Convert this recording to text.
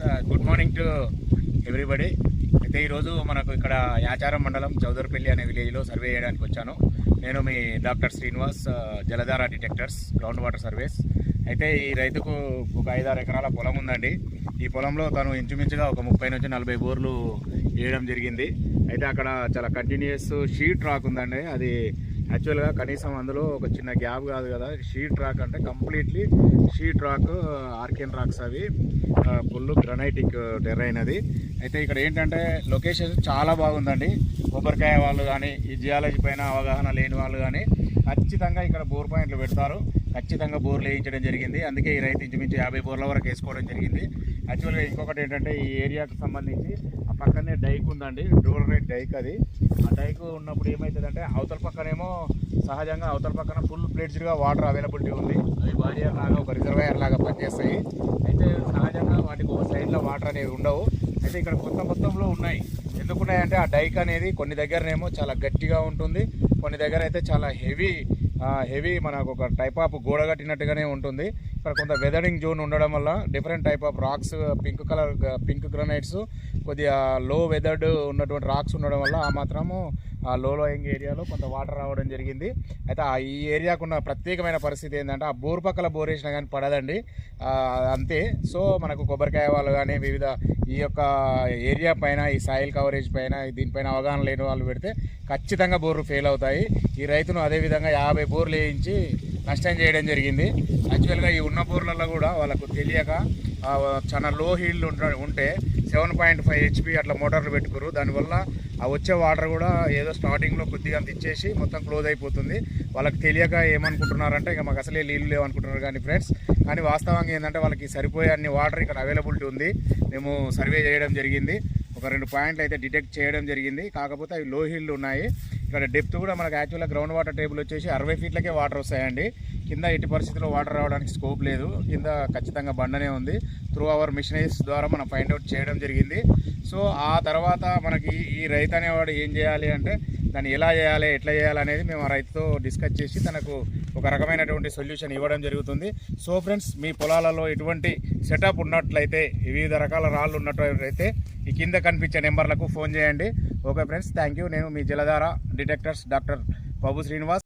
Good morning to everybody. అయితే ఈరోజు మనకు ఇక్కడ యాచారం మండలం చౌదరిపల్లి అనే విలేజ్లో సర్వే చేయడానికి వచ్చాను. నేను మీ doctor Srinivas, Jaladhara detectors ground water service. అయితే ఈ రైతుకు ఒక 5-6 ఎకరాల పొలం ఉందండి. ఈ పొలంలో తను ఇంచుమించుగా ఒక 30 నుంచి 40 బోర్లు వేయడం జరిగింది. అయితే అక్కడ చాలా కంటిన్యూస్ షీట్ రాక్ ఉందండి. అది యాక్చువల్గా కనీసం అందులో ఒక చిన్న గ్యాప్ కాదు కదా, షీట్ రాక్ అంటే completely sheet rock, Archaean rocks, అవి ఫుల్ గ్రనైటిక్ టెర్రైన్ అది. అయితే ఇక్కడ ఏంటంటే లొకేషన్ చాలా బాగుందండి. కొబ్బరికాయ వాళ్ళు కానీ, ఈ జియాలజీ పైన అవగాహన లేని వాళ్ళు కానీ ఖచ్చితంగా ఇక్కడ బోర్ పాయింట్లు పెడతారు. ఖచ్చితంగా బోర్లు వేయించడం జరిగింది. అందుకే ఈ రైతు ఇంచుమించు 50 బోర్ల వరకు వేసుకోవడం జరిగింది. యాక్చువల్గా ఇంకొకటి ఏంటంటే ఈ ఏరియాకు సంబంధించి ఆ పక్కనే డైక్ ఉందండి, డోర్ రైట్ డైక్. అది ఆ డైక్ ఉన్నప్పుడు ఏమవుతుందంటే అవతల పక్కనేమో సహజంగా అవతల పక్కన ఫుల్ ప్లేట్స్డ్గా వాటర్ అవైలబిలిటీ ఉంది. అవి బారియర్ లాగా ఒక రిజర్వాయర్ లాగా పనిచేస్తాయి. అయితే సహజంగా వాటికి ఒక సైడ్లో వాటర్ అనేవి ఉండవు. అయితే ఇక్కడ మొత్తంలో ఉన్నాయి. ఎందుకున్నాయంటే ఆ డైక్ అనేది కొన్ని దగ్గరనేమో చాలా గట్టిగా ఉంటుంది, కొన్ని దగ్గర అయితే చాలా హెవీ మనకు ఒక టైప్ ఆఫ్ గోడ కట్టినట్టుగానే ఉంటుంది. ఇక్కడ కొంత వెదరింగ్ జోన్ ఉండడం వల్ల different type of rocks, pink granites, కొద్దిగా లో వెదర్డ్ ఉన్నటువంటి రాక్స్ ఉండడం వల్ల ఆ మాత్రము ఆ లో లోయింగ్ ఏరియాలో కొంత వాటర్ రావడం జరిగింది. అయితే ఈ ఏరియాకు ఉన్న ప్రత్యేకమైన పరిస్థితి ఏంటంటే ఆ బోర్ పక్కల బోర్ వేసినా కానీ పడదండి, అంతే. సో మనకు కొబ్బరికాయ వాళ్ళు కానీ వివిధ ఈ యొక్క ఏరియా పైన, ఈ సాయిల్ కవరేజ్ పైన, దీనిపైన అవగాహన లేని వాళ్ళు పెడితే ఖచ్చితంగా బోర్లు ఫెయిల్ అవుతాయి. ఈ రైతును అదేవిధంగా 50 బోర్లు వేయించి నష్టం చేయడం జరిగింది. యాక్చువల్గా ఈ ఉన్న బోర్లలో కూడా వాళ్ళకు తెలియక చాలా లో హీల్డ్ ఉంటే 7.5 HP అట్లా మోటార్లు పెట్టుకోరు. దానివల్ల ఆ వచ్చే వాటర్ కూడా ఏదో స్టార్టింగ్లో కొద్దిగా అంత ఇచ్చేసి మొత్తం క్లోజ్ అయిపోతుంది. వాళ్ళకి తెలియక ఏమనుకుంటున్నారంటే ఇక మాకు అసలే నీళ్ళు లేవనుకుంటున్నారు కానీ ఫ్రెండ్స్, కానీ వాస్తవంగా ఏంటంటే వాళ్ళకి సరిపోయే అన్ని వాటర్ ఇక్కడ అవైలబిలిటీ ఉంది. మేము సర్వే చేయడం జరిగింది, ఒక 2 పాయింట్లు అయితే డిటెక్ట్ చేయడం జరిగింది. కాకపోతే అవి లో హీల్డ్ ఉన్నాయి. ఇక్కడ డెప్త్ కూడా మనకు యాక్చువల్గా గ్రౌండ్ వాటర్ టేబుల్ వచ్చేసి 60 ఫీట్లకే వాటర్ వస్తాయండి. కింద ఎట్టి పరిస్థితుల్లో వాటర్ రావడానికి స్కోప్ లేదు. కింద ఖచ్చితంగా బండనే ఉంది. త్రూ అవర్ మిషనరీస్ ద్వారా మనం ఫైండ్ అవుట్ చేయడం జరిగింది. సో ఆ తర్వాత మనకి ఈ రైతు అనేవాడు ఏం చేయాలి అంటే దాన్ని ఎలా చేయాలి, ఎట్లా చేయాలి అనేది మేము ఆ రైతుతో డిస్కస్ చేసి తనకు ఒక రకమైనటువంటి సొల్యూషన్ ఇవ్వడం జరుగుతుంది. సో ఫ్రెండ్స్, మీ పొలాలలో ఎటువంటి సెటప్ ఉన్నట్లయితే, వివిధ రకాల రాళ్ళు ఉన్నట్లయితే ఈ కింద కనిపించే నెంబర్లకు ఫోన్ చేయండి. Okay friends, thank you. నేను మీ జలధార డిటెక్టర్స్ డాక్టర్ బాబు శ్రీనివాస్.